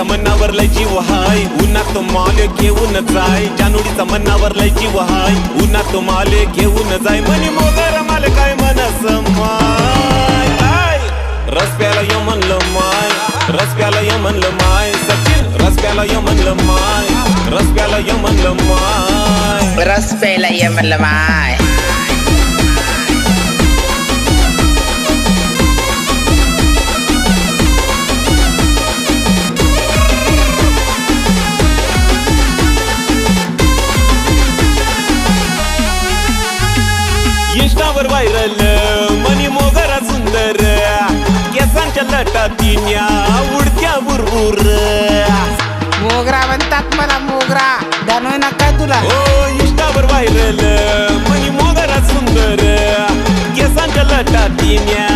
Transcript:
जानोडीचा मनावर लय जीव हाय उन्हात माल घेऊन जाय जानोडीचा मनावर लय जीव हाय उन्हात माल घेऊन जाय मनी मोगर माल काय मनस माय रस प्याला य म्हणलं माय रस प्याला य म्हणलं माय सचिन रस प्याला य म्हणलं माय रस प्याला य म्हणलं माय रस प्यायला ये म्हणलं माय इंस्टावर व्हायरल मनी मोगरा सुंदर केसांच्या लटातीन्या उडत्या बुरबुर मोगरा म्हणतात मला मोगरा जाणवय ना काय तुला ओ इंस्टावर व्हायरल मनी मोगरा सुंदर केसांच्या लटातीन्या